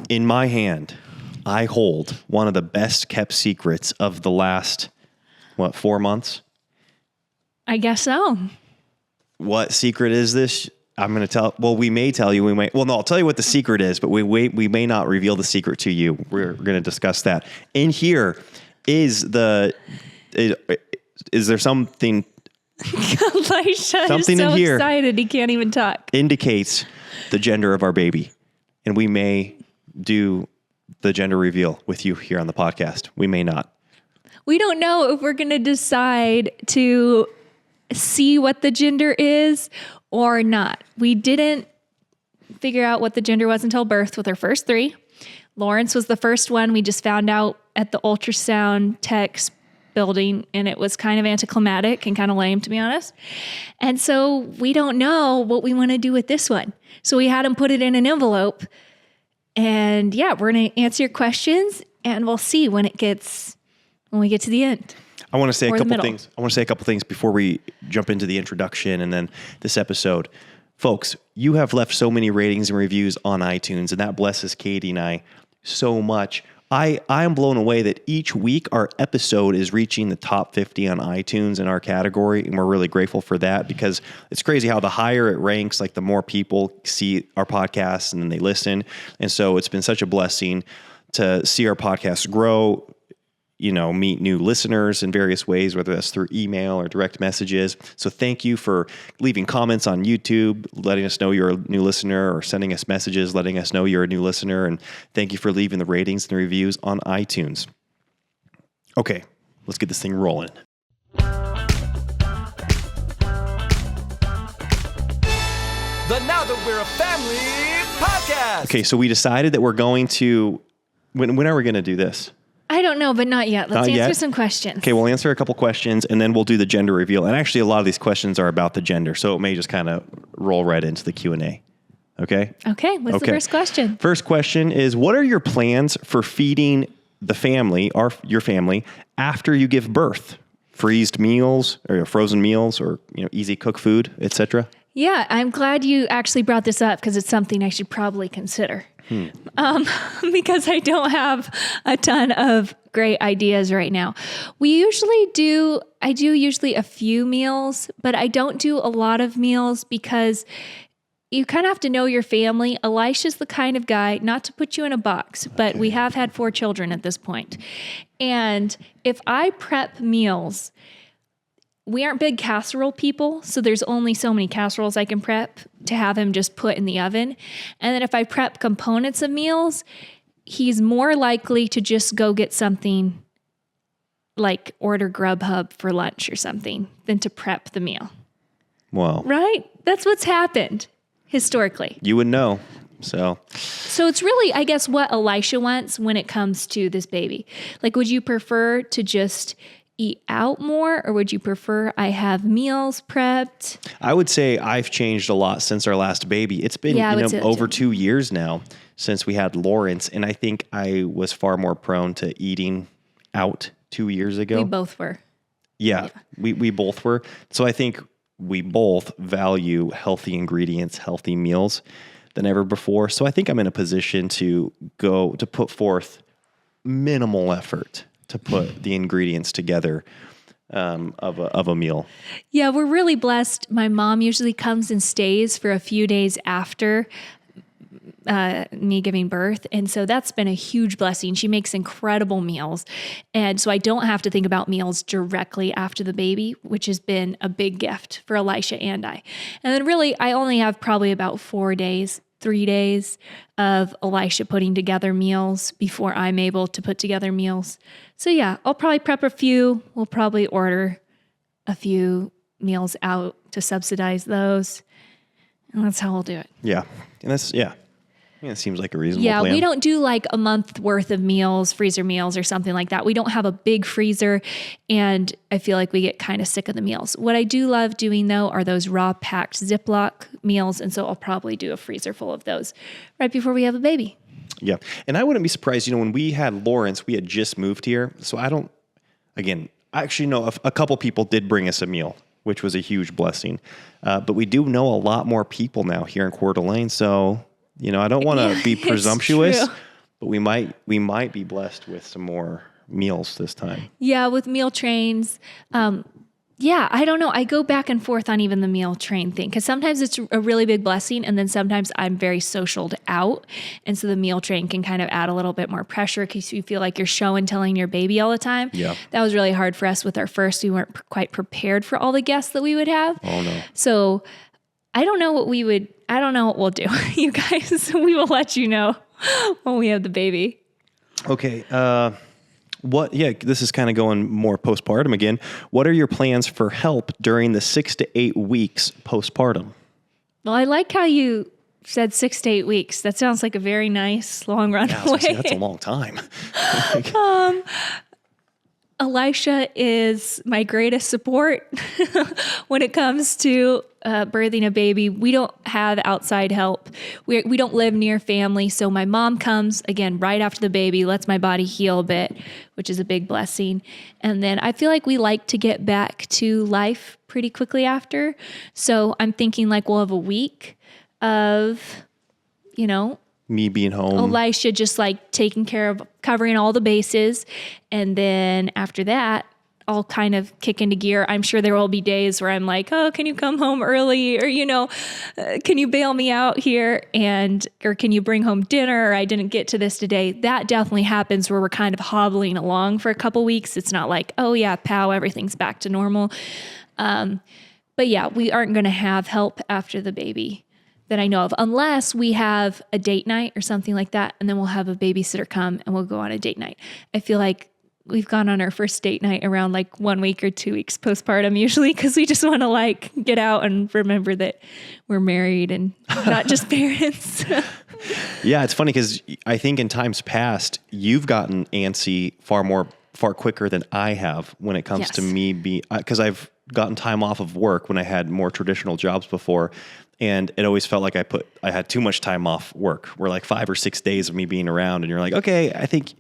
In my hand, I hold one of the best kept secrets of the last, 4 months? I guess so. What secret is this? I'm going to tell. Well, we may tell you. I'll tell you what the secret is, but we may not reveal the secret to you. We're going to discuss that. In here is there something? Elisha Something is so in here excited he can't even talk. Indicates the gender of our baby, and we may do the gender reveal with you here on the podcast. We may not. We don't know if we're going to decide to see what the gender is or not. We didn't figure out what the gender was until birth with our first 3. Lawrence was the first one. We just found out at the ultrasound tech's building, and it was kind of anticlimactic and kind of lame, to be honest. And so we don't know what we want to do with this one. So we had him put it in an envelope. And yeah, we're going to answer your questions, and we'll see when we get to the end. I want to say a couple things before we jump into the introduction and then this episode. Folks, you have left so many ratings and reviews on iTunes, and that blesses Katie and I so much. I am blown away that each week our episode is reaching the top 50 on iTunes in our category, and we're really grateful for that, because it's crazy how the higher it ranks, like the more people see our podcasts and then they listen. And so it's been such a blessing to see our podcast grow, meet new listeners in various ways, whether that's through email or direct messages. So thank you for leaving comments on YouTube, letting us know you're a new listener, or sending us messages, letting us know you're a new listener. And thank you for leaving the ratings and reviews on iTunes. Okay, let's get this thing rolling. The Now That We're a Family podcast. Okay, so we decided that we're going to, when are we going to do this? I don't know, but not yet. Let's answer some questions. Okay, we'll answer a couple questions, and then we'll do the gender reveal. And actually, a lot of these questions are about the gender, so it may just kind of roll right into the Q&A. Okay? Okay, what's the first question? First question is, what are your plans for feeding the family, or your family, after you give birth? Freezed meals, or frozen meals, or easy cook food, etc.? Yeah, I'm glad you actually brought this up, because it's something I should probably consider. Because I don't have a ton of great ideas right now. I do usually a few meals, but I don't do a lot of meals, because you kind of have to know your family. Elisha's the kind of guy, not to put you in a box, but we have had 4 children at this point. And if I prep meals, we aren't big casserole people, so there's only so many casseroles I can prep to have him just put in the oven. And then if I prep components of meals, he's more likely to just go get something like order Grubhub for lunch or something than to prep the meal. Well, right? That's what's happened historically. You would know. So it's really, I guess, what Elisha wants when it comes to this baby. Like, would you prefer to just eat out more, or would you prefer I have meals prepped? I would say I've changed a lot since our last baby. It's been over 2 years now since we had Lawrence, and I think I was far more prone to eating out 2 years ago. We both were. Yeah. We both were. So I think we both value healthy ingredients, healthy meals than ever before. So I think I'm in a position to put forth minimal effort to put the ingredients together of a meal. Yeah, we're really blessed. My mom usually comes and stays for a few days after me giving birth. And so that's been a huge blessing. She makes incredible meals. And so I don't have to think about meals directly after the baby, which has been a big gift for Elisha and I. And then really, I only have probably about 3 days of Elisha putting together meals before I'm able to put together meals. So yeah, I'll probably prep a few. We'll probably order a few meals out to subsidize those. And that's how we'll do it. Yeah. And it seems like a reasonable plan. Yeah, we don't do like a month worth of meals, freezer meals or something like that. We don't have a big freezer, and I feel like we get kind of sick of the meals. What I do love doing, though, are those raw packed Ziploc meals, and so I'll probably do a freezer full of those right before we have a baby. Yeah, and I wouldn't be surprised, when we had Lawrence, we had just moved here, so I actually know a couple people did bring us a meal, which was a huge blessing. But we do know a lot more people now here in Coeur d'Alene, so I don't want to be presumptuous, but we might be blessed with some more meals this time. Yeah, with meal trains. Yeah, I don't know. I go back and forth on even the meal train thing because sometimes it's a really big blessing, and then sometimes I'm very socialed out, and so the meal train can kind of add a little bit more pressure because you feel like you're show and telling your baby all the time. Yeah, that was really hard for us with our first. We weren't quite prepared for all the guests that we would have. Oh no! So I don't know what we'll do, you guys. We will let you know when we have the baby. Okay. This is kind of going more postpartum again. What are your plans for help during the 6 to 8 weeks postpartum? Well, I like how you said 6 to 8 weeks. That sounds like a very nice long runway. Yeah, that's a long time. Elisha is my greatest support when it comes to birthing a baby. We don't have outside help. We don't live near family. So my mom comes, again, right after the baby, lets my body heal a bit, which is a big blessing. And then I feel like we like to get back to life pretty quickly after. So I'm thinking like we'll have a week of, me being home. Elisha just like taking care of covering all the bases. And then after that, I'll kind of kick into gear. I'm sure there will be days where I'm like, oh, can you come home early? Or, can you bail me out here? Or can you bring home dinner? Or I didn't get to this today. That definitely happens where we're kind of hobbling along for a couple weeks. It's not like, oh yeah, pow, everything's back to normal. But yeah, we aren't going to have help after the baby that I know of, unless we have a date night or something like that. And then we'll have a babysitter come and we'll go on a date night. I feel like we've gone on our first date night around like 1 week or 2 weeks postpartum usually, because we just want to like get out and remember that we're married and not just parents. Yeah, it's funny because I think in times past, you've gotten antsy far quicker than I have when it comes to me because I've gotten time off of work when I had more traditional jobs before. And it always felt like I had too much time off work. We're like 5 or 6 days of me being around, and you're like, okay, I think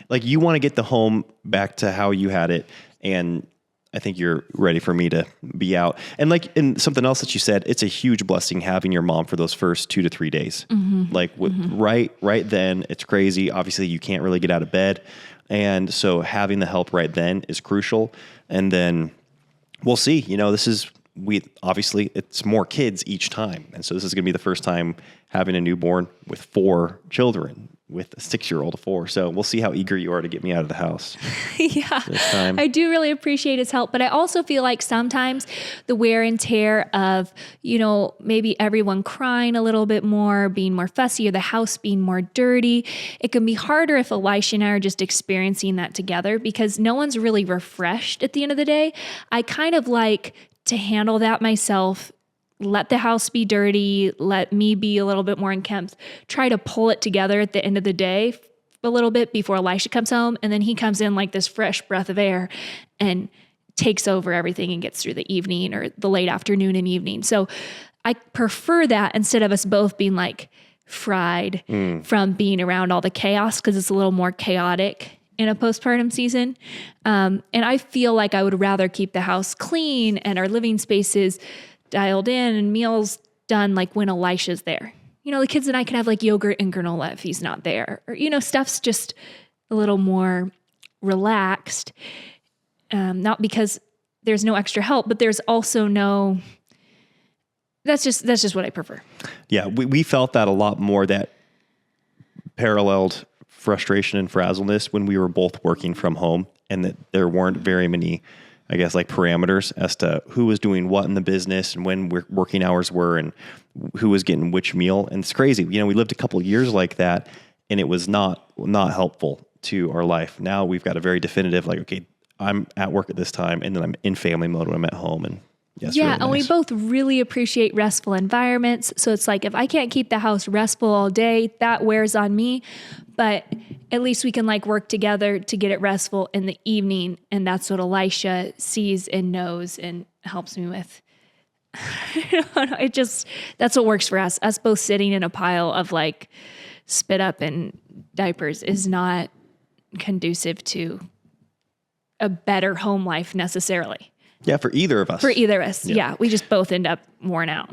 like you want to get the home back to how you had it. And I think you're ready for me to be out. And like, in something else that you said, it's a huge blessing having your mom for those first 2 to 3 days. Mm-hmm. Like right then, it's crazy. Obviously you can't really get out of bed. And so having the help right then is crucial. And then we'll see, obviously it's more kids each time. And so this is going to be the first time having a newborn with 4 children, with a 6-year-old of 4. So we'll see how eager you are to get me out of the house. Yeah, this time. I do really appreciate his help, but I also feel like sometimes the wear and tear of, maybe everyone crying a little bit more, being more fussy, or the house being more dirty, it can be harder if Elisha and I are just experiencing that together, because no one's really refreshed at the end of the day. I kind of like to handle that myself, let the house be dirty, let me be a little bit more unkempt, try to pull it together at the end of the day a little bit before Elisha comes home. And then he comes in like this fresh breath of air and takes over everything and gets through the evening or the late afternoon and evening. So I prefer that instead of us both being like fried from being around all the chaos, because it's a little more chaotic in a postpartum season. And I feel like I would rather keep the house clean and our living spaces dialed in and meals done like when Elisha's there. The kids and I can have like yogurt and granola if he's not there. Or, stuff's just a little more relaxed. Not because there's no extra help, but there's also no... That's just what I prefer. Yeah, we felt that a lot more, that paralleled frustration and frazzleness when we were both working from home, and that there weren't very many, I guess, like parameters as to who was doing what in the business and when working hours were and who was getting which meal. And it's crazy. We lived a couple of years like that, and it was not helpful to our life. Now we've got a very definitive, like, okay, I'm at work at this time, and then I'm in family mode when I'm at home. And yeah, really and nice. we both really appreciate restful environments. So it's like, if I can't keep the house restful all day, that wears on me. But at least we can like work together to get it restful in the evening. And that's what Elisha sees and knows and helps me with. That's what works for us. Us both sitting in a pile of like spit up and diapers is not conducive to a better home life necessarily. Yeah, for either of us. Yeah. We just both end up worn out.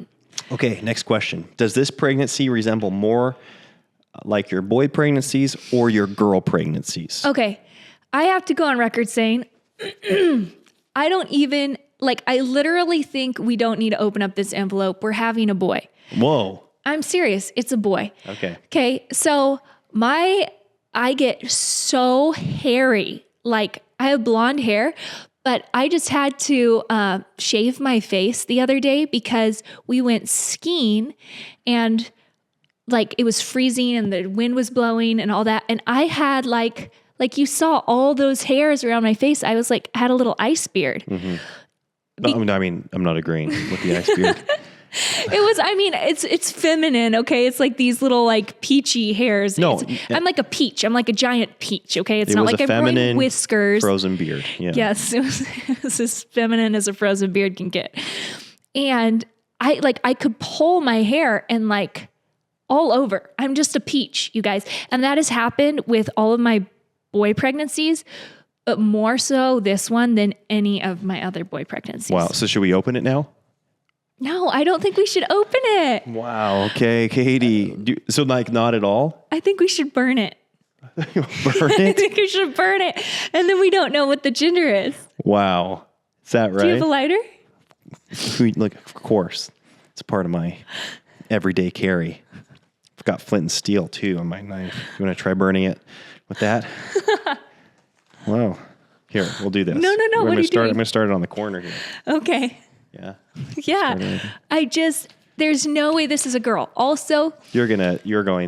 Okay, next question. Does this pregnancy resemble more like your boy pregnancies or your girl pregnancies? Okay. I have to go on record saying, I don't even, like, I literally think we don't need to open up this envelope. We're having a boy. Whoa. I'm serious. It's a boy. Okay. Okay. So I get so hairy. Like, I have blonde hair, but I just had to shave my face the other day because we went skiing and like it was freezing and the wind was blowing and all that. And I had like you saw all those hairs around my face. I was like, had a little ice beard. Mm-hmm. I'm not agreeing with the ice beard. It's feminine, okay? It's like these little like peachy hairs. No. I'm like a peach. I'm like a giant peach, okay? It's not was like a I'm growing feminine whiskers. Frozen beard. Yeah. Yes, it was as feminine as a frozen beard can get. And I could pull my hair and like all over. I'm just a peach, you guys. And that has happened with all of my boy pregnancies, but more so this one than any of my other boy pregnancies. Wow. So should we open it now? No, I don't think we should open it. Wow. Okay, Katie. So like not at all? I think we should burn it. Burn I it? think we should burn it. And then we don't know what the gender is. Wow. Is that right? Do you have a lighter? Look, of course. It's part of my everyday carry. I've got flint and steel too on my knife. You want to try burning it with that? Wow. Here, we'll do this. No. What are you doing? I'm going to start it on the corner here. Okay. Yeah. Yeah. There's no way this is a girl. Also, You're going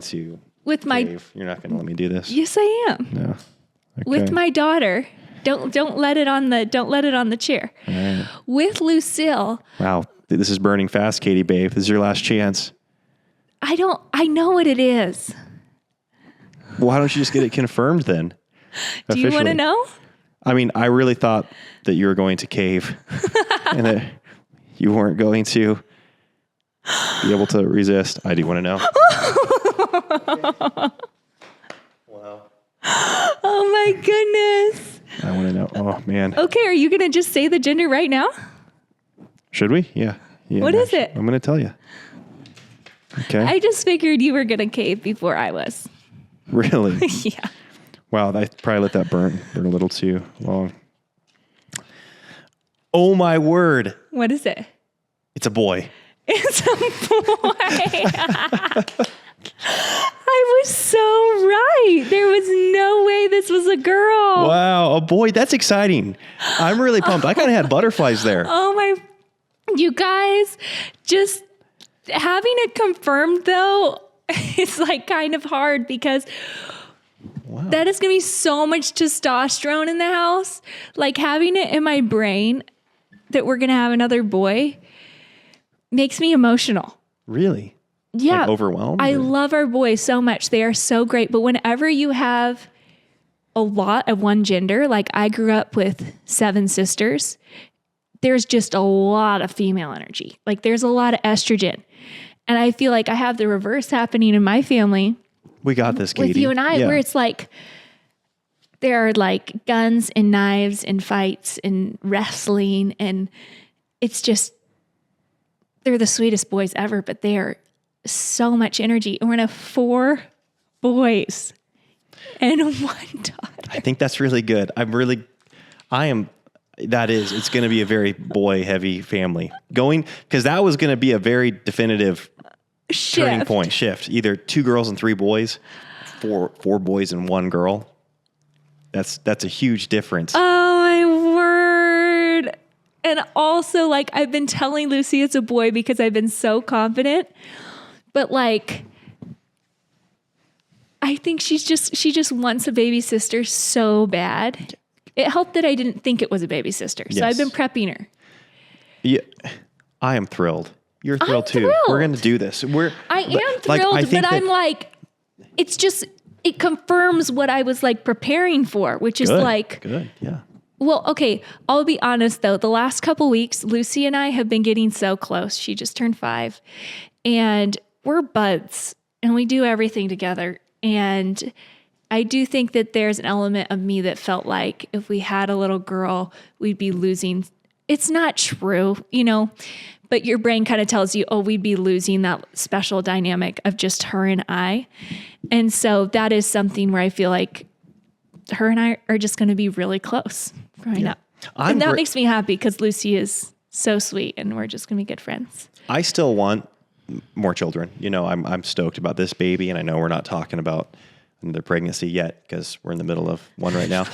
to with my, Dave, you're not going to let me do this. yes, I am. No. Okay. With my daughter, don't let it on the chair. All right. With Lucille, Wow. This is burning fast, Katie, babe. This is your last chance. I know what it is. Why don't you just get it confirmed then? Do you want to Officially. know? I mean, I really thought that you were going to cave and that you weren't going to be able to resist. I do want to know. Wow. Oh my goodness. I want to know. Oh, man. Okay, are you going to just say the gender right now? Should we? Yeah. What is it? I'm going to tell you. Okay. I just figured you were going to cave before I was. Really? Yeah. Wow, I probably let that burn a little too long. Oh my word. What is it? It's a boy. It's a boy. I was so right. There was no way this was a girl. Wow, a boy. That's exciting. I'm really pumped. I kind of had butterflies there. Oh my, you guys, just having it confirmed though, it's like kind of hard because Wow. that is going to be so much testosterone in the house. Like having it in my brain that we're going to have another boy makes me emotional. Really? Yeah. Like overwhelmed? I or? love our boys so much. They are so great. But whenever you have a lot of one gender, like I grew up with 7 sisters, there's just a lot of female energy. Like there's a lot of estrogen. And I feel like I have the reverse happening in my family. We got this, Katie. With you and I, Yeah. where it's like there are like guns and knives and fights and wrestling, and it's just they're the sweetest boys ever, but they are so much energy. And we're gonna have 4 boys and 1 daughter. I think that's really good. It's going to be a very boy heavy family because that was going to be a very definitive turning point shift. Either 2 girls and 3 boys, 4 boys and 1 girl. That's a huge difference. Oh my word. And also like I've been telling Lucy it's a boy because I've been so confident, but like, I think she just wants a baby sister so bad. It helped that I didn't think it was a baby sister. So Yes. I've been prepping her. Yeah, I am thrilled. You're thrilled too. thrilled. We're going to do this. I am thrilled, but I'm like, it's just, it confirms what I was like preparing for, which is like, good. Yeah. well, okay, I'll be honest though. The last couple weeks, Lucy and I have been getting so close. She just turned 5 and we're buds and we do everything together. And I do think that there's an element of me that felt like if we had a little girl, we'd be losing. It's not true, but your brain kind of tells you, oh, we'd be losing that special dynamic of just her and I. And so that is something where I feel like her and I are just going to be really close growing up. And that makes me happy because Lucy is so sweet and we're just going to be good friends. I still want more children. You know, I'm stoked about this baby, and I know we're not talking about another pregnancy yet because we're in the middle of one right now.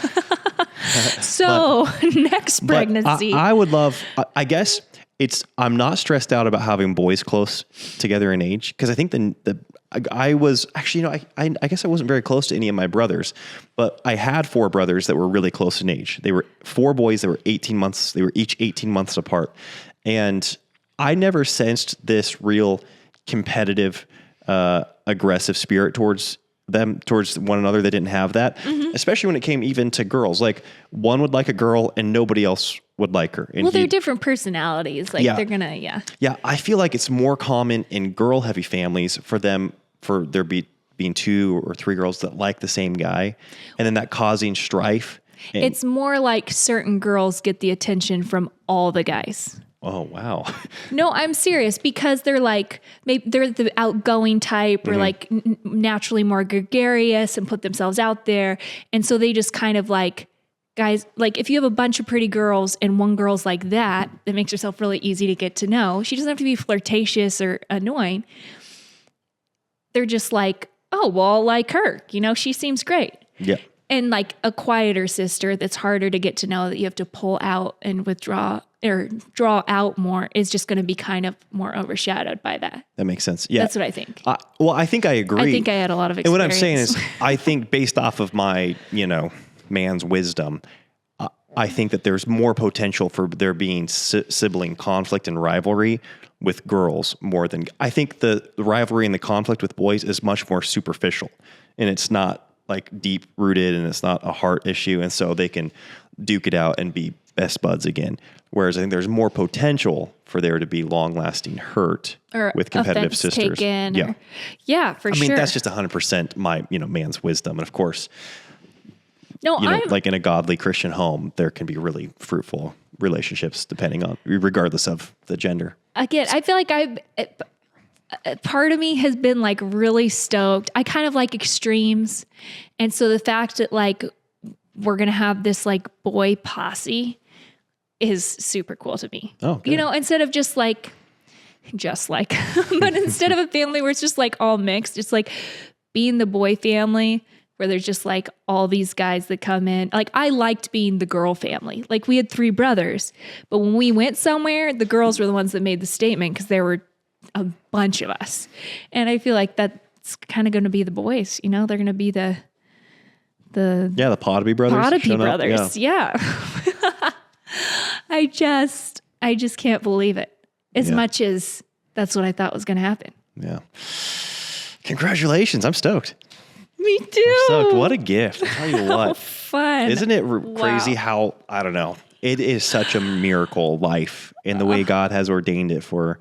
So next pregnancy. I would love, I guess I'm not stressed out about having boys close together in age, because I think I was actually, you know, I guess I wasn't very close to any of my brothers, but I had 4 brothers that were really close in age. They were 4 boys that were 18 months. They were each 18 months apart. And I never sensed this real competitive, aggressive spirit towards one another. They didn't have that, especially when it came even to girls. Like, one would like a girl and nobody else would like her. And well, they're different personalities. Like, they're gonna, Yeah, I feel like it's more common in girl heavy families for there being 2 or 3 girls that like the same guy, and then that causing strife. It's more like certain girls get the attention from all the guys. Oh, wow. No, I'm serious, because they're like, maybe they're the outgoing type, or like naturally more gregarious and put themselves out there. And so they just kind of like, guys, like if you have a bunch of pretty girls and one girl's like that makes herself really easy to get to know. She doesn't have to be flirtatious or annoying. They're just like, oh, well, I'll like her. You know, she seems great. Yeah. And like a quieter sister that's harder to get to know, that you have to pull out and withdraw or draw out more, is just going to be kind of more overshadowed by that. That makes sense. Yeah. That's what I think. Well, I think I agree. I think I had a lot of experience. And what I'm saying is, I think based off of my, man's wisdom, I think that there's more potential for there being sibling conflict and rivalry with girls more than, I think the rivalry and the conflict with boys is much more superficial, and it's not like deep rooted, and it's not a heart issue. And so they can duke it out and be best buds again. Whereas I think there's more potential for there to be long lasting hurt or with competitive sisters. Yeah, for sure. I mean, that's just 100% my, man's wisdom. And of course, no, like in a godly Christian home, there can be really fruitful relationships regardless of the gender. Again, I feel like part of me has been like really stoked. I kind of like extremes. And so the fact that like we're going to have this like boy posse is super cool to me. Oh, good. Instead of just like, but instead of a family where it's just like all mixed, it's like being the boy family where there's just like all these guys that come in. Like, I liked being the girl family. Like, we had 3 brothers, but when we went somewhere, the girls were the ones that made the statement because there were a bunch of us. And I feel like that's kind of going to be the boys, they're going to be the Podby brothers. Podby brothers. Yeah. I just can't believe it as much as that's what I thought was going to happen. Yeah. Congratulations. I'm stoked. Me too. I'm stoked. What a gift. I'll tell you what. Fun. Isn't it crazy how, I don't know, it is such a miracle life in the way God has ordained it for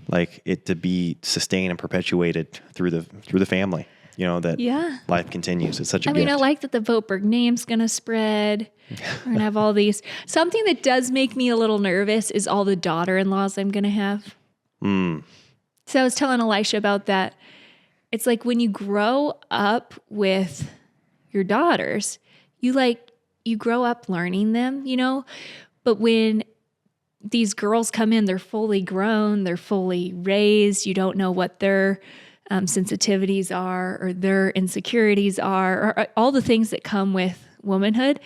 like it to be sustained and perpetuated through the family, that life continues. It's such a gift. I like that the Votberg name's going to spread. We're going to have all these. Something that does make me a little nervous is all the daughter-in-laws I'm going to have. So I was telling Elisha about that. It's like when you grow up with your daughters, you grow up learning them, but when these girls come in, they're fully grown, they're fully raised. You don't know what their sensitivities are or their insecurities are, or all the things that come with womanhood.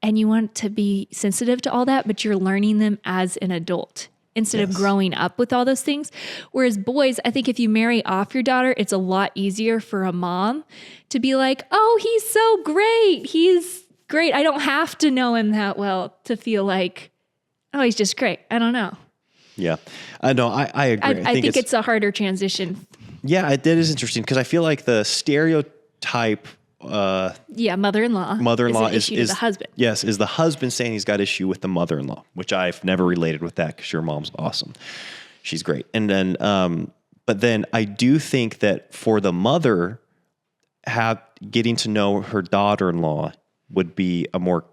And you want to be sensitive to all that, but you're learning them as an adult instead of growing up with all those things. Whereas boys, I think if you marry off your daughter, it's a lot easier for a mom to be like, oh, he's so great. He's great. I don't have to know him that well to feel like, oh, he's just great. I don't know. Yeah. No, I agree. I think it's a harder transition. Yeah, it is interesting because I feel like the stereotype mother-in-law is the husband. Yes, is the husband saying he's got issue with the mother-in-law, which I've never related with that because your mom's awesome. She's great. And then, but then I do think that for the mother, getting to know her daughter-in-law would be a more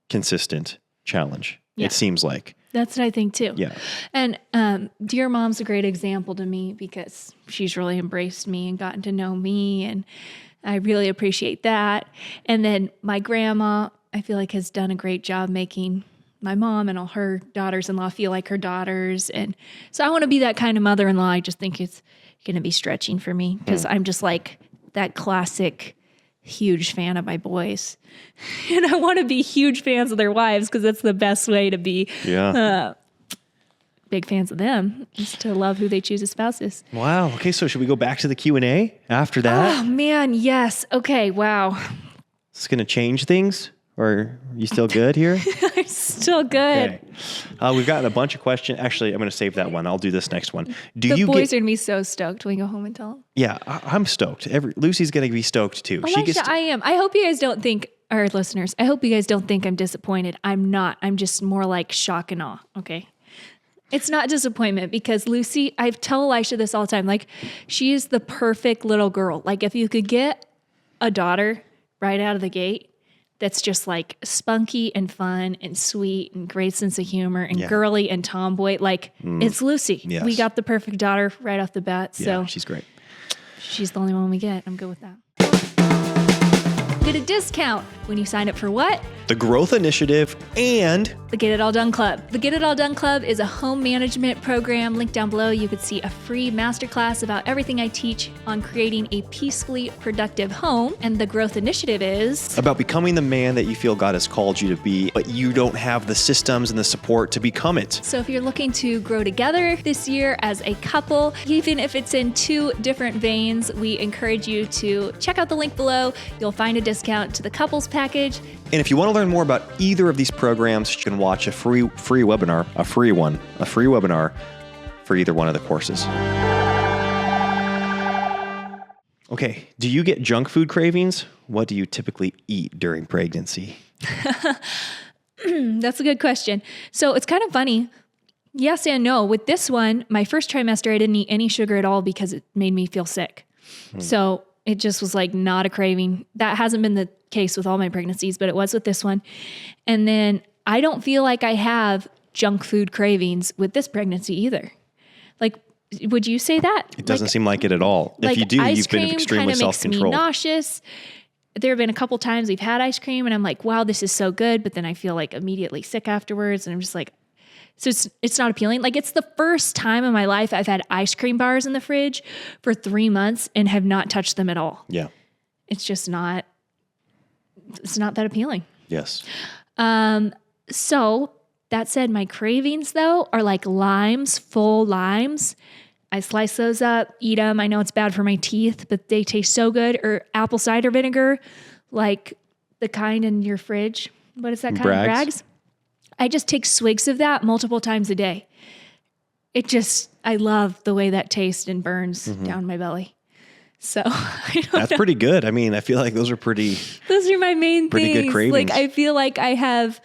consistent challenge. Yeah. It seems like. That's what I think too. Yeah. And Dear Mom's a great example to me because she's really embraced me and gotten to know me, and I really appreciate that. And then my grandma, I feel like, has done a great job making my mom and all her daughters-in-law feel like her daughters. And so I want to be that kind of mother-in-law. I just think it's going to be stretching for me because I'm just like that classic huge fan of my boys. And I want to be huge fans of their wives because that's the best way to be big fans of them, is to love who they choose as spouses. Wow. Okay, so should we go back to the Q&A after that? Oh, man, yes. Okay, wow. Is this going to change things? Or are you still good here? I'm still good. Okay. We've gotten a bunch of questions. Actually, I'm going to save that one. I'll do this next one. The boys are going to be so stoked when we go home and tell them. Yeah, I'm stoked. Lucy's going to be stoked too. I am. I hope you guys don't think, our listeners, I hope you guys don't think I'm disappointed. I'm not. I'm just more like shock and awe. Okay. It's not disappointment because Lucy, I tell Elisha this all the time. Like, she is the perfect little girl. Like, if you could get a daughter right out of the gate, that's just like spunky and fun and sweet and great sense of humor and girly and tomboy. Like, it's Lucy. Yes. We got the perfect daughter right off the bat. So yeah, she's great. She's the only one we get. I'm good with that. Get a discount when you sign up for what? The Growth Initiative and the Get It All Done Club. The Get It All Done Club is a home management program. Linked down below, you could see a free masterclass about everything I teach on creating a peacefully productive home. And the Growth Initiative is about becoming the man that you feel God has called you to be, but you don't have the systems and the support to become it. So if you're looking to grow together this year as a couple, even if it's in two different veins, we encourage you to check out the link below. You'll find a discount to the couples package. And if you want to learn more about either of these programs, you can watch a free webinar for either one of the courses. Okay, do you get junk food cravings? What do you typically eat during pregnancy? That's a good question. So it's kind of funny. Yes and no. With this one, my first trimester, I didn't eat any sugar at all because it made me feel sick. So it just was like not a craving. That hasn't been the case with all my pregnancies, but it was with this one. And then I don't feel like I have junk food cravings with this pregnancy either. Like, would you say that? It doesn't seem like it at all. If you do, you've been extremely self-controlled. Makes me nauseous. There have been a couple times we've had ice cream and I'm like, wow, this is so good. But then I feel like immediately sick afterwards. And I'm just like, so it's not appealing. Like, it's the first time in my life I've had ice cream bars in the fridge for 3 months and have not touched them at all. Yeah. It's just not, it's not that appealing. Yes. So that said, my cravings though are like limes, full limes. I slice those up, eat them. I know it's bad for my teeth, but they taste so good. Or apple cider vinegar, like the kind in your fridge. What is that kind? Bragg's? I just take swigs of that multiple times a day. I love the way that tastes and burns down my belly. So that's pretty good. I mean, I feel like those are my main pretty things. Good cravings. Like, I feel like I have,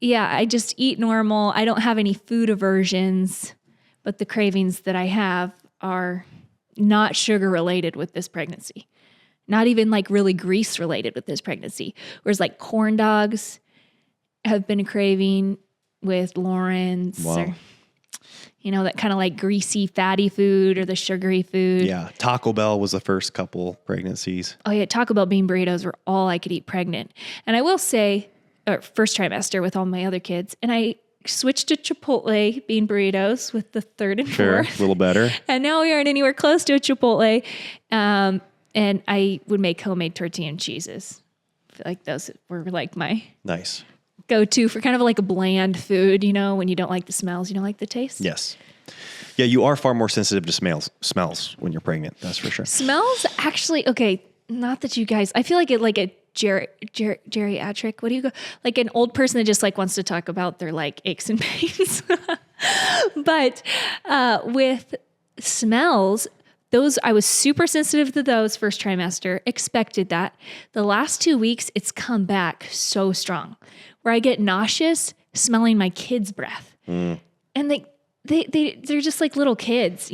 I just eat normal. I don't have any food aversions, but the cravings that I have are not sugar related with this pregnancy. Not even like really grease related with this pregnancy. Whereas like corn dogs have been a craving with Lawrence. Wow. Or, that kind of like greasy, fatty food or the sugary food. Yeah. Taco Bell was the first couple pregnancies. Oh yeah. Taco Bell bean burritos were all I could eat pregnant. And I will say, first trimester with all my other kids, and I switched to Chipotle bean burritos with the third and fourth. A little better. And now we aren't anywhere close to a Chipotle. And I would make homemade tortilla and cheeses. I feel like those were like my nice go-to for kind of like a bland food, when you don't like the smells, you don't like the taste. Yes. Yeah, you are far more sensitive to smells when you're pregnant. That's for sure. Smells actually, okay, not that you guys, I feel like it like a geriatric, what do you go? Like an old person that just like wants to talk about their like aches and pains. But with smells, I was super sensitive to those first trimester, expected that. The last 2 weeks, it's come back so strong where I get nauseous smelling my kids' breath. And they're just like little kids,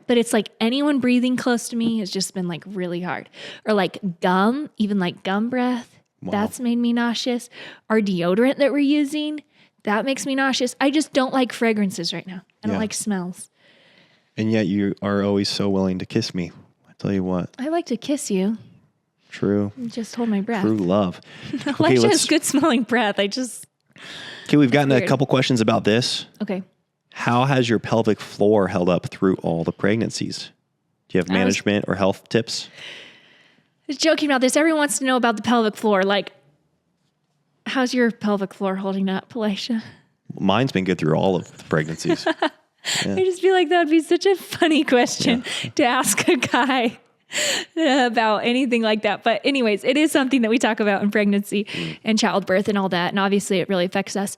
but it's like anyone breathing close to me has just been like really hard. Or like gum, even like gum breath, that's made me nauseous. Our deodorant that we're using, that makes me nauseous. I just don't like fragrances right now. I don't like smells. And yet you are always so willing to kiss me. I tell you what. I like to kiss you. True. Just hold my breath. True love. Elijah has good smelling breath. Okay, we've gotten a couple questions about this. Okay. How has your pelvic floor held up through all the pregnancies? Do you have management or health tips? I was joking about this. Everyone wants to know about the pelvic floor. Like, how's your pelvic floor holding up, Elisha? Mine's been good through all of the pregnancies. I just feel like that would be such a funny question to ask a guy about anything like that. But anyways, it is something that we talk about in pregnancy and childbirth and all that. And obviously it really affects us.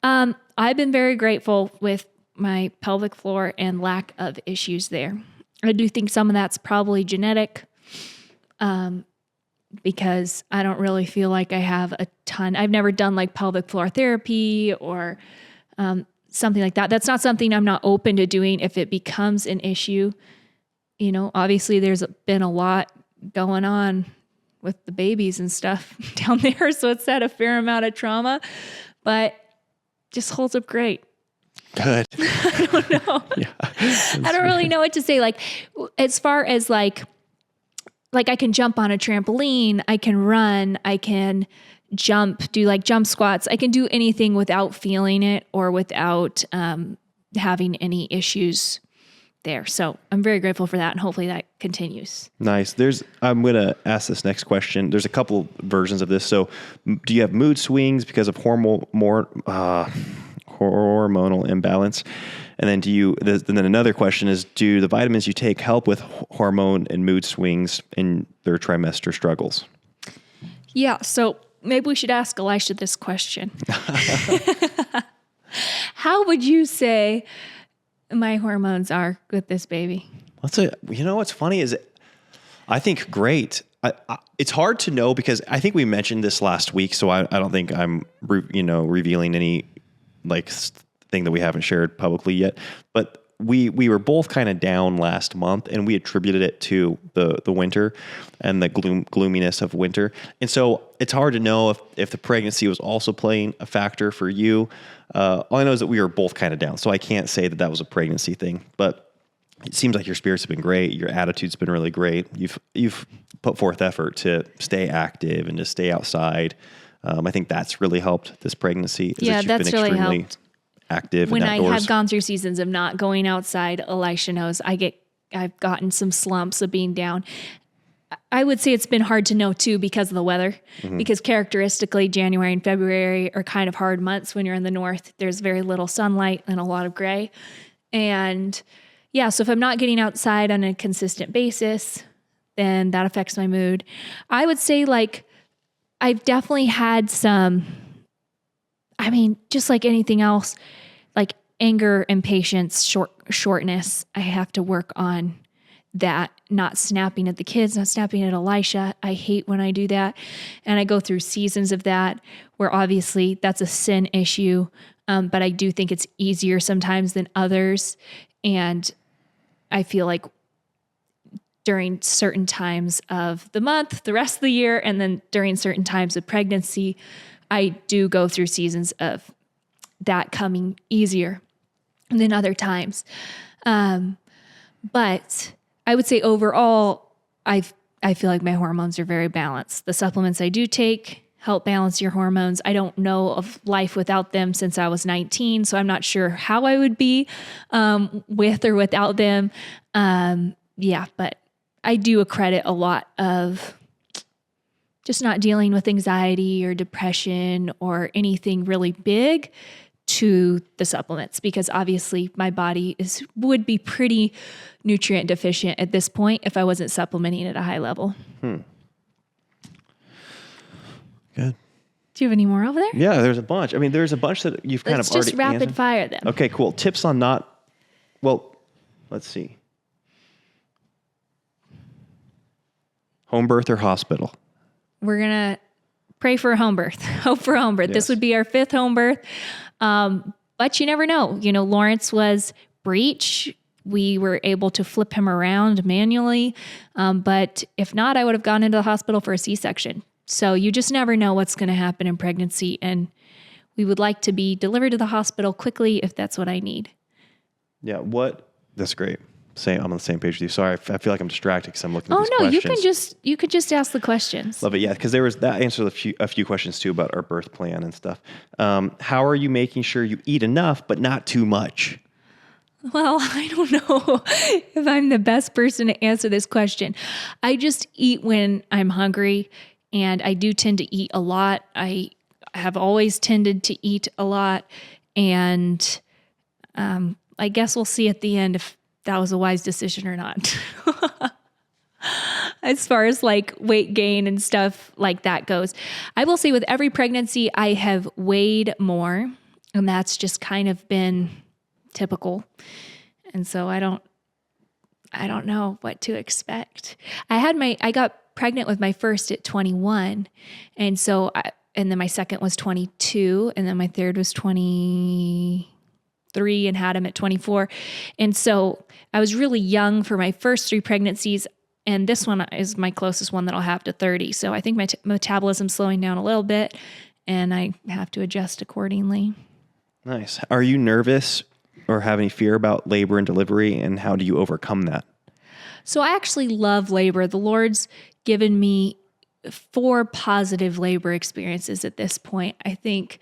I've been very grateful with my pelvic floor and lack of issues there. I do think some of that's probably genetic, because I don't really feel like I have a ton. I've never done like pelvic floor therapy or something like that. That's not something I'm not open to doing if it becomes an issue. You know, obviously there's been a lot going on with the babies and stuff down there. So it's had a fair amount of trauma, but just holds up great. Good. I don't know. I don't really know what to say. Like, as far as like I can jump on a trampoline, I can run, I can jump, do like jump squats. I can do anything without feeling it or without having any issues there. So I'm very grateful for that, and hopefully that continues. Nice. I'm going to ask this next question. There's a couple versions of this. So do you have mood swings because of hormonal imbalance? And then then another question is, do the vitamins you take help with hormone and mood swings in their trimester struggles? Yeah. So maybe we should ask Elisha this question. How would you say my hormones are with this baby? You know, what's funny is I think great. It's hard to know because I think we mentioned this last week. So I don't think I'm, revealing any thing that we haven't shared publicly yet, but we were both kind of down last month, and we attributed it to the winter and the gloominess of winter. And so it's hard to know if the pregnancy was also playing a factor for you. All I know is that we were both kind of down, so I can't say that was a pregnancy thing, but it seems like your spirits have been great. Your attitude's been really great. You've put forth effort to stay active and to stay outside. I think that's really helped this pregnancy. That's really helped. Active when and outdoors. I have gone through seasons of not going outside, Elisha knows I've gotten some slumps of being down. I would say it's been hard to know too because of the weather, because characteristically January and February are kind of hard months when you're in the north. There's very little sunlight and a lot of gray. And so if I'm not getting outside on a consistent basis, then that affects my mood. I would say I've definitely had some, just like anything else, like anger, impatience, shortness. I have to work on that, not snapping at the kids, not snapping at Elisha. I hate when I do that. And I go through seasons of that where obviously that's a sin issue. But I do think it's easier sometimes than others. And I feel like during certain times of the month, the rest of the year, and then during certain times of pregnancy, I do go through seasons of that coming easier than other times. But I would say overall, I feel like my hormones are very balanced. The supplements I do take help balance your hormones. I don't know of life without them since I was 19, so I'm not sure how I would be with or without them. But I do accredit a lot of just not dealing with anxiety or depression or anything really big to the supplements, because obviously my body would be pretty nutrient deficient at this point if I wasn't supplementing at a high level. Good. Do you have any more over there? Yeah, there's a bunch. There's a bunch that you've kind of already just rapid answered. fire them. Okay, cool. Tips on let's see. Home birth or hospital? We're going to pray for a home birth, hope for a home birth. Yes. This would be our 5th home birth. But you never know. Lawrence was breech. We were able to flip him around manually. But if not, I would have gone into the hospital for a C-section. So you just never know what's going to happen in pregnancy. And we would like to be delivered to the hospital quickly if that's what I need. Yeah. That's great. I'm on the same page with you. Sorry. I feel like I'm distracted because I'm looking at these Oh, no, questions. you could just ask the questions. Love it. Yeah. Because that answered a few questions too about our birth plan and stuff. How are you making sure you eat enough, but not too much? Well, I don't know if I'm the best person to answer this question. I just eat when I'm hungry, and I do tend to eat a lot. I have always tended to eat a lot, and I guess we'll see at the end if that was a wise decision or not. As far as like weight gain and stuff like that goes, I will say with every pregnancy, I have weighed more, and that's just kind of been typical. And so I don't know what to expect. I got pregnant with my first at 21. And so and then my second was 22, and then my third was 23 and had him at 24. And so I was really young for my first 3 pregnancies. And this one is my closest one that I'll have to 30. So I think my metabolism's slowing down a little bit, and I have to adjust accordingly. Nice. Are you nervous or have any fear about labor and delivery, and how do you overcome that? So I actually love labor. The Lord's given me 4 positive labor experiences at this point. I think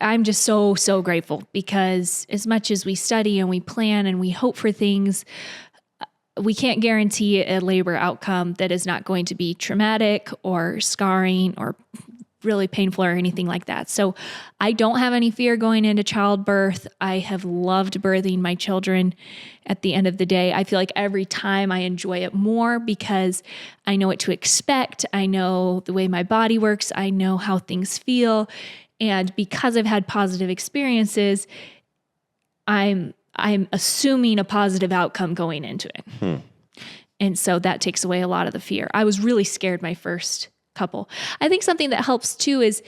I'm just so, so grateful, because as much as we study and we plan and we hope for things, we can't guarantee a labor outcome that is not going to be traumatic or scarring or really painful or anything like that. So I don't have any fear going into childbirth. I have loved birthing my children. At the end of the day, I feel like every time I enjoy it more because I know what to expect. I know the way my body works. I know how things feel. And because I've had positive experiences, I'm assuming a positive outcome going into it. And so that takes away a lot of the fear. I was really scared my first couple. I think something that helps too is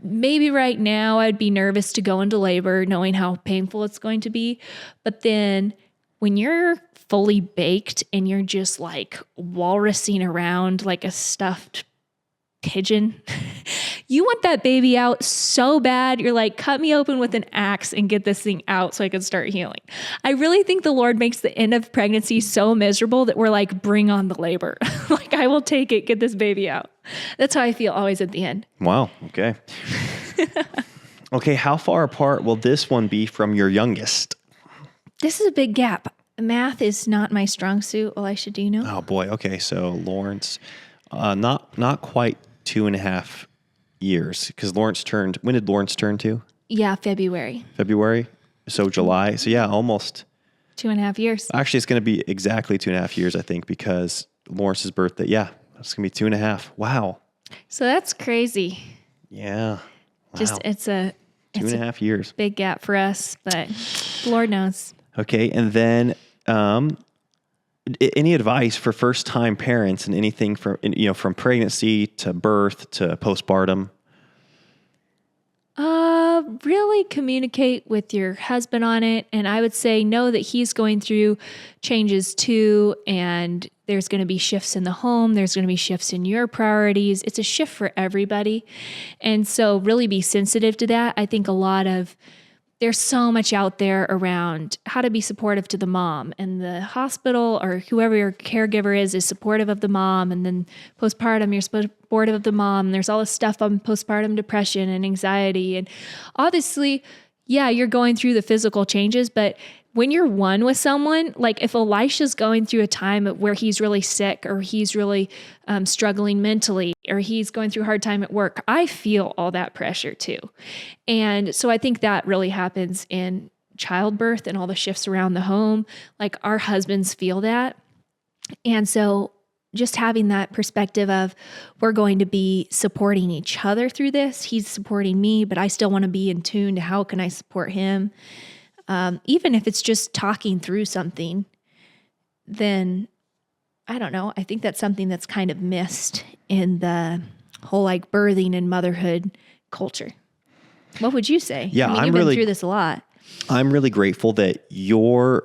maybe right now I'd be nervous to go into labor knowing how painful it's going to be. But then when you're fully baked and you're just like walrusing around like a stuffed pigeon, you want that baby out so bad. You're like, cut me open with an axe and get this thing out so I can start healing. I really think the Lord makes the end of pregnancy so miserable that we're like, bring on the labor. Like, I will take it, get this baby out. That's how I feel always at the end. Wow. Okay. Okay. How far apart will this one be from your youngest? This is a big gap. Math is not my strong suit. Elisha, do you know? Oh boy. Okay. So Lawrence, not quite 2.5 years, because when did Lawrence turn 2? Yeah, February. So July. So yeah, almost 2.5 years. Actually, it's going to be exactly 2.5 years, I think, because Lawrence's birthday. Yeah, it's going to be 2.5. Wow. So that's crazy. Yeah. Wow. Just it's a 2.5 years. Big gap for us, but the Lord knows. Okay, and then any advice for first-time parents and anything from pregnancy to birth to postpartum? Really communicate with your husband on it. And I would say know that he's going through changes too. And there's going to be shifts in the home. There's going to be shifts in your priorities. It's a shift for everybody. And so really be sensitive to that. I think there's so much out there around how to be supportive to the mom, and the hospital or whoever your caregiver is supportive of the mom. And then postpartum, you're supportive of the mom. And there's all this stuff on postpartum depression and anxiety. And obviously, yeah, you're going through the physical changes, but when you're one with someone, like if Elisha's going through a time where he's really sick or he's really struggling mentally or he's going through a hard time at work, I feel all that pressure too. And so I think that really happens in childbirth and all the shifts around the home. Like our husbands feel that. And so just having that perspective of we're going to be supporting each other through this. He's supporting me, but I still want to be in tune to how can I support him. Even if it's just talking through something, then I don't know. I think that's something that's kind of missed in the whole like birthing and motherhood culture. What would you say? Yeah, you've been through this a lot. I'm really grateful that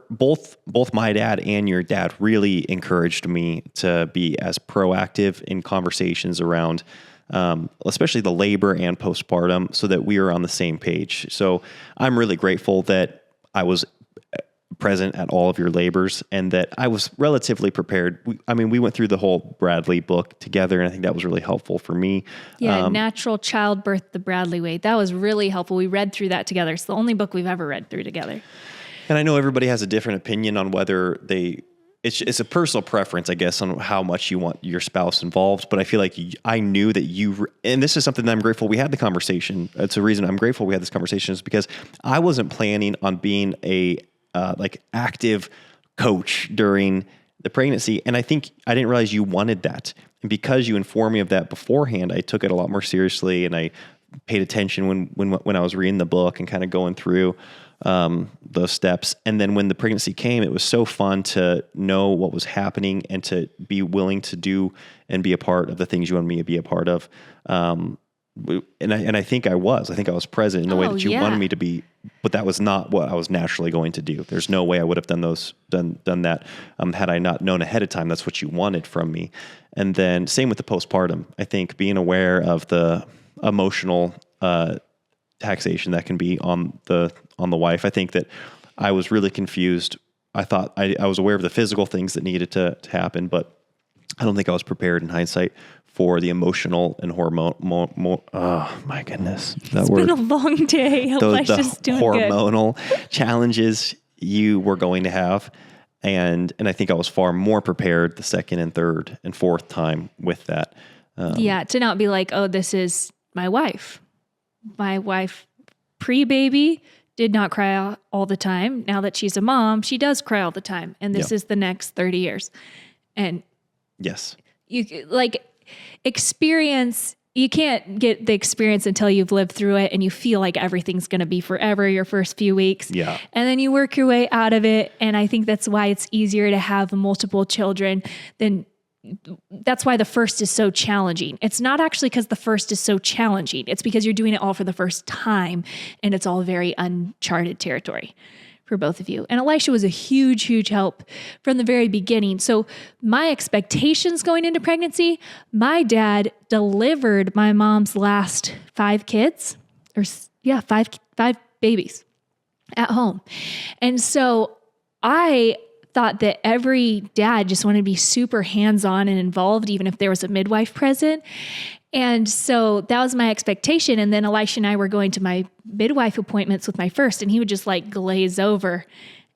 both my dad and your dad really encouraged me to be as proactive in conversations around especially the labor and postpartum, so that we are on the same page. So I'm really grateful that I was present at all of your labors and that I was relatively prepared. We went through the whole Bradley book together, and I think that was really helpful for me. Yeah, Natural Childbirth, the Bradley Way. That was really helpful. We read through that together. It's the only book we've ever read through together. And I know everybody has a different opinion on whether it's a personal preference, I guess, on how much you want your spouse involved. But I feel like I knew that and this is something that I'm grateful we had the conversation. It's a reason I'm grateful we had this conversation, is because I wasn't planning on being a active coach during the pregnancy. And I think I didn't realize you wanted that. And because you informed me of that beforehand, I took it a lot more seriously, and I paid attention when I was reading the book and kind of going through those steps. And then when the pregnancy came, it was so fun to know what was happening and to be willing to do and be a part of the things you wanted me to be a part of. And I think I was present in the way that you wanted me to be, but that was not what I was naturally going to do. There's no way I would have done that had I not known ahead of time that's what you wanted from me. And then same with the postpartum. I think being aware of the emotional taxation that can be on the wife. I think that I was really confused. I thought I was aware of the physical things that needed to happen, but I don't think I was prepared in hindsight for the emotional and oh my goodness. It's been a long day. The hormonal challenges you were going to have. And I think I was far more prepared the second and third and fourth time with that. To not be like, oh, this is my wife. My wife pre-baby did not cry all the time. Now that she's a mom, she does cry all the time. And this is the next 30 years. And yes, you experience, you can't get the experience until you've lived through it and you feel like everything's going to be forever your first few weeks. Yeah. And then you work your way out of it. And I think that's why it's easier to have multiple children that's why the first is so challenging. It's not actually because the first is so challenging. It's because you're doing it all for the first time and it's all very uncharted territory for both of you. And Elisha was a huge, huge help from the very beginning. So my expectations going into pregnancy, my dad delivered my mom's last 5 kids, five babies at home. And so I thought that every dad just wanted to be super hands-on and involved, even if there was a midwife present. And so that was my expectation. And then Elisha and I were going to my midwife appointments with my first, and he would just like glaze over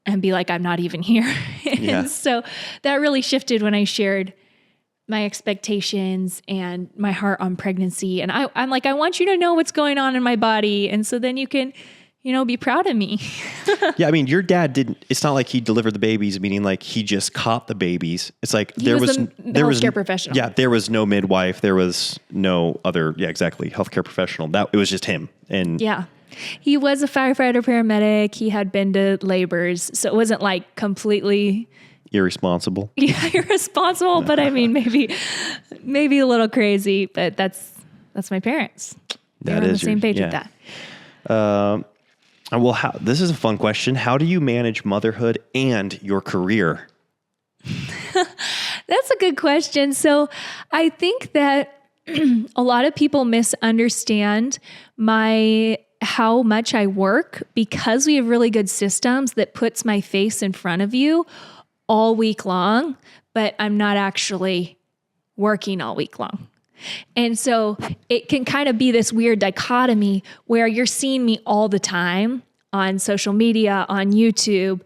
and be like, I'm not even here. And so that really shifted when I shared my expectations and my heart on pregnancy. And I'm like, I want you to know what's going on in my body. And so then you can, be proud of me. Yeah. I mean, your dad it's not like he delivered the babies, meaning like he just caught the babies. It's like there was healthcare professional. Yeah. There was no midwife. There was no other, healthcare professional. It was just him. And yeah, he was a firefighter paramedic. He had been to labors. So it wasn't like completely irresponsible. Yeah. Irresponsible. But I mean, maybe a little crazy, but that's my parents. They're on the same page with that. Well, this is a fun question. How do you manage motherhood and your career? That's a good question. So I think that a lot of people misunderstand how much I work because we have really good systems that puts my face in front of you all week long, but I'm not actually working all week long. And so it can kind of be this weird dichotomy where you're seeing me all the time on social media, on YouTube,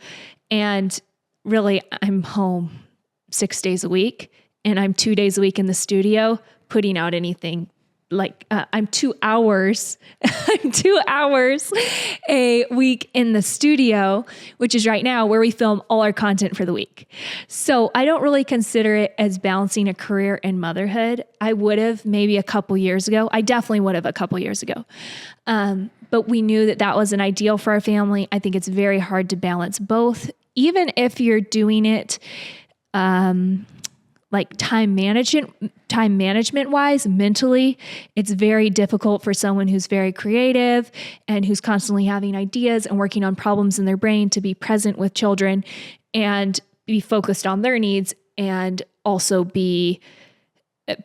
and really I'm home 6 days a week and I'm 2 days a week in the studio putting out anything. Like I'm 2 hours a week in the studio, which is right now where we film all our content for the week. So I don't really consider it as balancing a career and motherhood. I would have maybe a couple years ago. I definitely would have a couple years ago. But we knew that was an ideal for our family. I think it's very hard to balance both, even if you're doing it like time management wise, mentally, it's very difficult for someone who's very creative and who's constantly having ideas and working on problems in their brain to be present with children and be focused on their needs and also be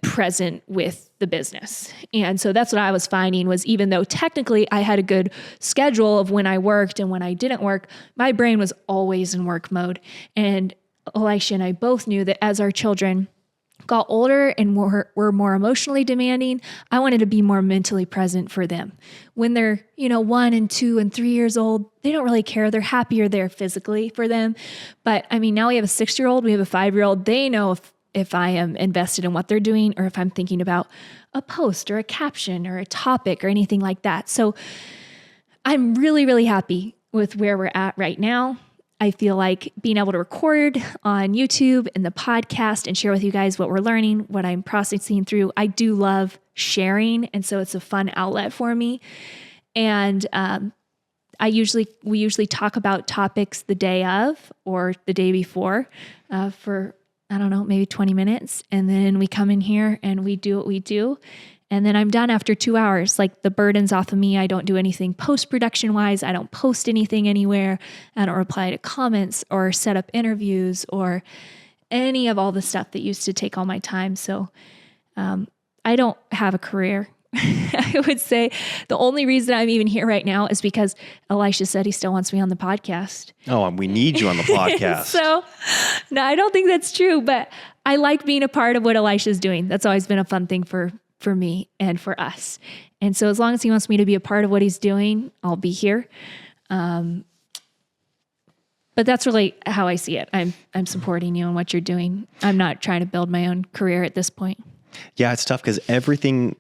present with the business. And so that's what I was finding was, even though technically I had a good schedule of when I worked and when I didn't work, my brain was always in work mode. And Elisha and I both knew that as our children got older and were more emotionally demanding, I wanted to be more mentally present for them. When they're, 1 and 2 and 3 years old, they don't really care. They're happier there physically for them. But I mean, now we have a 6-year-old, we have a 5-year-old. They know if I am invested in what they're doing, or if I'm thinking about a post or a caption or a topic or anything like that. So I'm really, really happy with where we're at right now. I feel like being able to record on YouTube and the podcast and share with you guys what we're learning, what I'm processing through. I do love sharing. And so it's a fun outlet for me. And we usually talk about topics the day of or the day before for, I don't know, maybe 20 minutes. And then we come in here and we do what we do. And then I'm done after 2 hours. Like, the burden's off of me. I don't do anything post-production wise. I don't post anything anywhere. I don't reply to comments or set up interviews or any of all the stuff that used to take all my time. So I don't have a career. I would say the only reason I'm even here right now is because Elisha said he still wants me on the podcast. Oh, and we need you on the podcast. So, no, I don't think that's true, but I like being a part of what Elisha's doing. That's always been a fun thing for me and for us. And so as long as he wants me to be a part of what he's doing, I'll be here. But that's really how I see it. I'm supporting you in what you're doing. I'm not trying to build my own career at this point. Yeah, it's tough because everything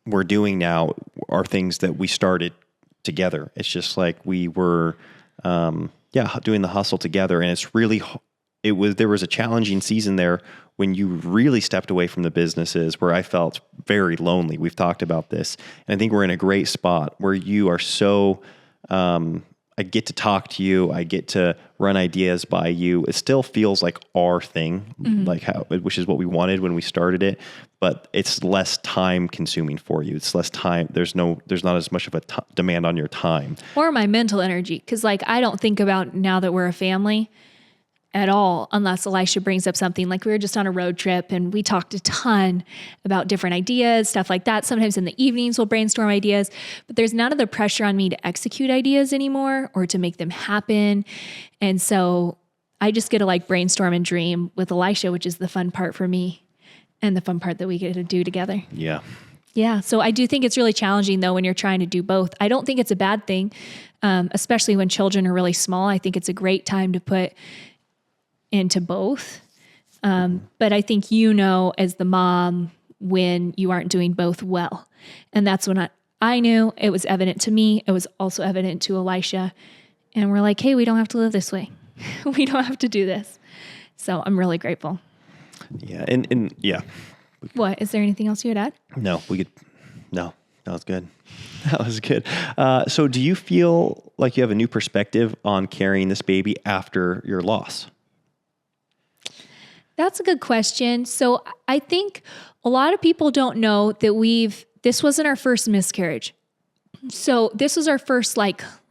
we're doing now are things that we started together. It's just like we were, doing the hustle together. And there was a challenging season there when you really stepped away from the businesses where I felt very lonely. We've talked about this. And I think we're in a great spot where you are so, I get to talk to you. I get to run ideas by you. It still feels like our thing, which is what we wanted when we started it, but it's less time consuming for you. It's less time. There's not as much of a demand on your time. Or my mental energy. Cause I don't think about now that we're a family at all, unless Elisha brings up something. Like, we were just on a road trip and we talked a ton about different ideas, stuff like that. Sometimes in the evenings we'll brainstorm ideas, but there's none of the pressure on me to execute ideas anymore or to make them happen. And so I just get to brainstorm and dream with Elisha, which is the fun part for me and the fun part that we get to do together. Yeah. Yeah. So I do think it's really challenging though when you're trying to do both. I don't think it's a bad thing, especially when children are really small. I think it's a great time to put into both. But I think as the mom, when you aren't doing both well. And that's when I knew. It was evident to me. It was also evident to Elisha. And we're like, hey, we don't have to live this way. We don't have to do this. So I'm really grateful. Yeah. And yeah. What? Is there anything else you would add? No, that was good. That was good. So do you feel like you have a new perspective on carrying this baby after your loss? That's a good question. So I think a lot of people don't know that this wasn't our first miscarriage. So this was our first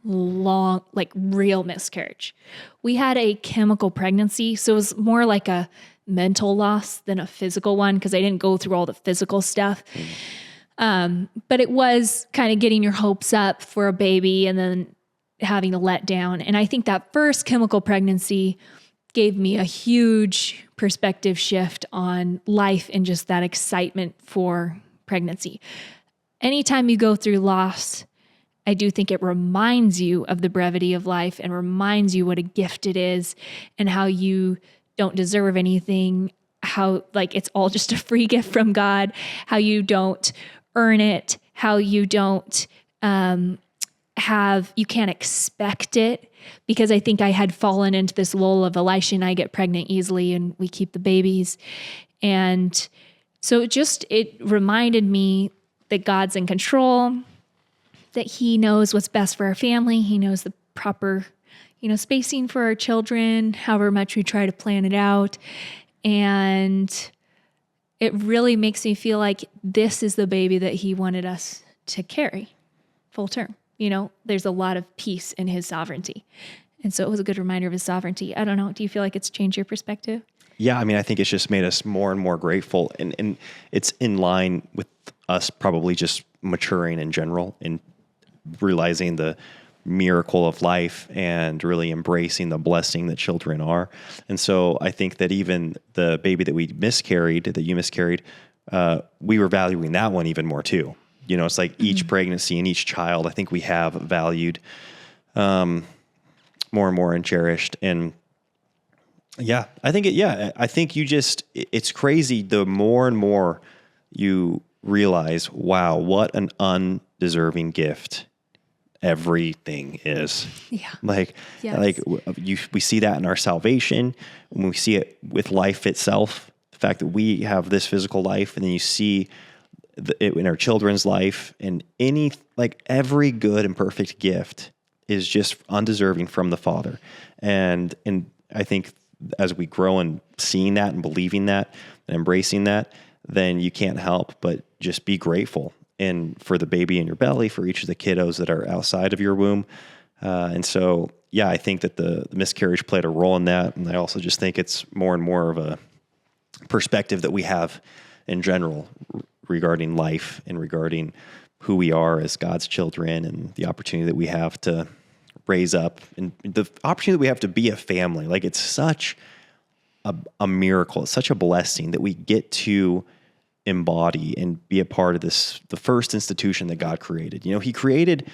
long, real miscarriage. We had a chemical pregnancy. So it was more like a mental loss than a physical one, because I didn't go through all the physical stuff. But it was kind of getting your hopes up for a baby and then having a letdown. And I think that first chemical pregnancy gave me a huge perspective shift on life and just that excitement for pregnancy. Anytime you go through loss, I do think it reminds you of the brevity of life and reminds you what a gift it is and how you don't deserve anything, how it's all just a free gift from God, how you don't earn it, how you don't you can't expect it. Because I think I had fallen into this lull of Elisha and I get pregnant easily and we keep the babies. And so it reminded me that God's in control, that he knows what's best for our family. He knows the proper, spacing for our children, however much we try to plan it out. And it really makes me feel like this is the baby that he wanted us to carry full term. There's a lot of peace in his sovereignty. And so it was a good reminder of his sovereignty. I don't know. Do you feel like it's changed your perspective? Yeah, I mean, I think it's just made us more and more grateful, and it's in line with us probably just maturing in general and realizing the miracle of life and really embracing the blessing that children are. And so I think that even the baby that you miscarried, we were valuing that one even more too. You know, it's like each pregnancy and each child, I think we have valued more and more and cherished. And yeah, I think it's crazy. The more and more you realize, wow, what an undeserving gift everything is. Yeah. We see that in our salvation, when we see it with life itself, the fact that we have this physical life, and then you see it in our children's life, and every good and perfect gift is just undeserving from the Father. And I think as we grow in seeing that and believing that and embracing that, then you can't help but just be grateful. And for the baby in your belly, for each of the kiddos that are outside of your womb. And so, yeah, I think that the miscarriage played a role in that. And I also just think it's more and more of a perspective that we have in general regarding life and regarding who we are as God's children, and the opportunity that we have to raise up, and the opportunity that we have to be a family. Like, it's such a miracle. It's such a blessing that we get to embody and be a part of the first institution that God created. You know, he created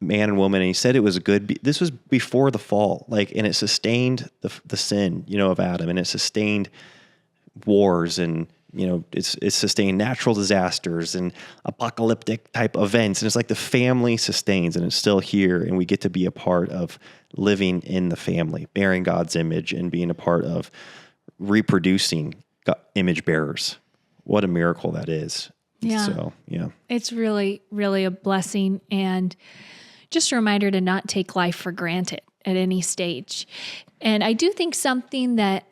man and woman, and he said it was good. This was before the fall, and it sustained the sin, of Adam, and it sustained wars, and, it's sustained natural disasters and apocalyptic type events. And it's like the family sustains, and it's still here. And we get to be a part of living in the family, bearing God's image, and being a part of reproducing image bearers. What a miracle that is. Yeah. So, yeah. It's really, really a blessing, and just a reminder to not take life for granted at any stage. And I do think something that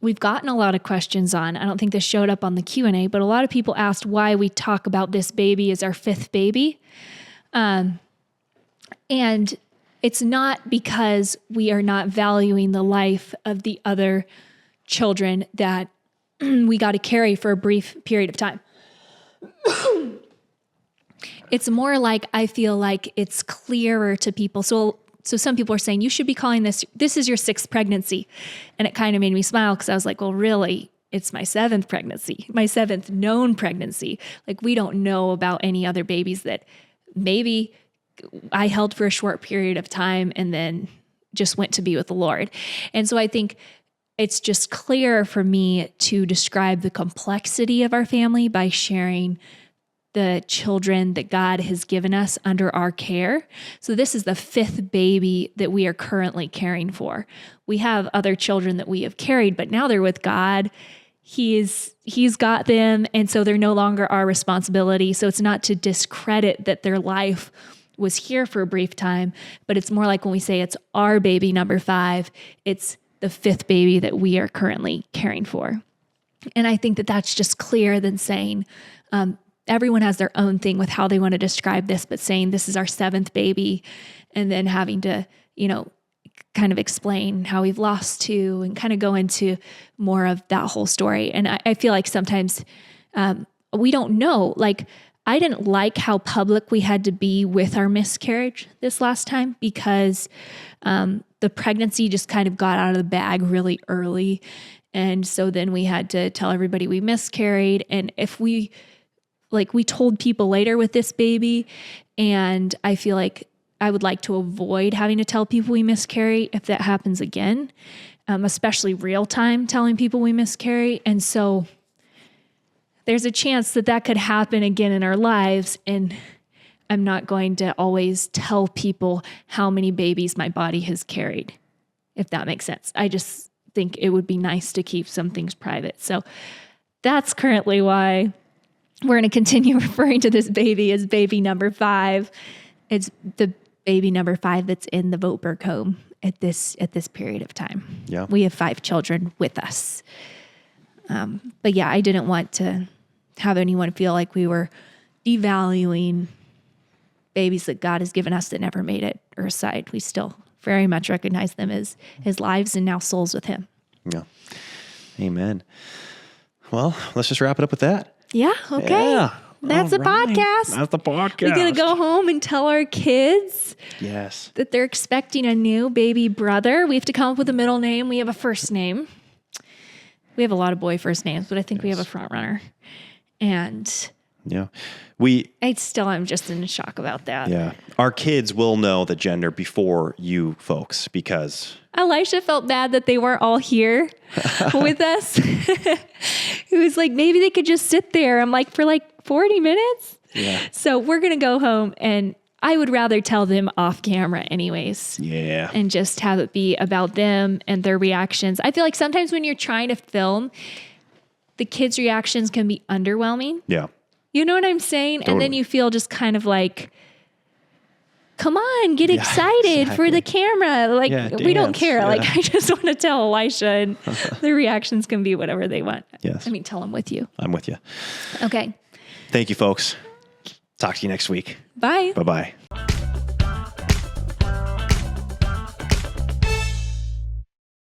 we've gotten a lot of questions on, I don't think this showed up on the Q&A, but a lot of people asked why we talk about this baby as our fifth baby. And it's not because we are not valuing the life of the other children that we got to carry for a brief period of time. It's more like, I feel like it's clearer to people. So some people are saying, you should be calling this is your sixth pregnancy. And it kind of made me smile, because I was like, well, really, it's my seventh pregnancy, my seventh known pregnancy. Like, we don't know about any other babies that maybe I held for a short period of time and then just went to be with the Lord. And so I think it's just clear for me to describe the complexity of our family by sharing the children that God has given us under our care. So this is the fifth baby that we are currently caring for. We have other children that we have carried, but now they're with God. He's got them, and so they're no longer our responsibility. So it's not to discredit that their life was here for a brief time, but it's more like when we say it's our baby number 5, it's the fifth baby that we are currently caring for. And I think that that's just clearer than saying, everyone has their own thing with how they want to describe this, but saying this is our seventh baby, and then having to, kind of explain how we've lost 2 and kind of go into more of that whole story. And I feel like sometimes we don't know. Like, I didn't like how public we had to be with our miscarriage this last time, because the pregnancy just kind of got out of the bag really early. And so then we had to tell everybody we miscarried. And if we told people later with this baby, and I feel like I would like to avoid having to tell people we miscarry if that happens again, especially real time telling people we miscarry. And so there's a chance that could happen again in our lives. And I'm not going to always tell people how many babies my body has carried, if that makes sense. I just think it would be nice to keep some things private. So that's currently why we're going to continue referring to this baby as baby number 5. It's the baby number 5 that's in the Votberg home at this period of time. Yeah. We have 5 children with us. But yeah, I didn't want to have anyone feel like we were devaluing babies that God has given us that never made it earthside. We still very much recognize them as his lives and now souls with him. Yeah. Amen. Well, let's just wrap it up with that. Yeah. Okay. Yeah. That's the podcast. That's the podcast. We're going to go home and tell our kids Yes. that they're expecting a new baby brother. We have to come up with a middle name. We have a first name. We have a lot of boy first names, but I think we have a front runner. And yeah, I'm just in shock about that. Yeah. Our kids will know the gender before you folks because Elisha felt bad that they weren't all here with us. He was like, maybe they could just sit there. I'm like, for like 40 minutes? Yeah. So we're going to go home, and I would rather tell them off camera anyways. Yeah. And just have it be about them and their reactions. I feel like sometimes when you're trying to film, the kids' reactions can be underwhelming. Yeah. You know what I'm saying? Totally. And then you feel just kind of like, come on, get excited for the camera. Like, we don't care. Yeah. Like, I just want to tell Elisha, and the reactions can be whatever they want. Yes. I mean, tell them with you. I'm with you. Okay. Thank you, folks. Talk to you next week. Bye. Bye-bye.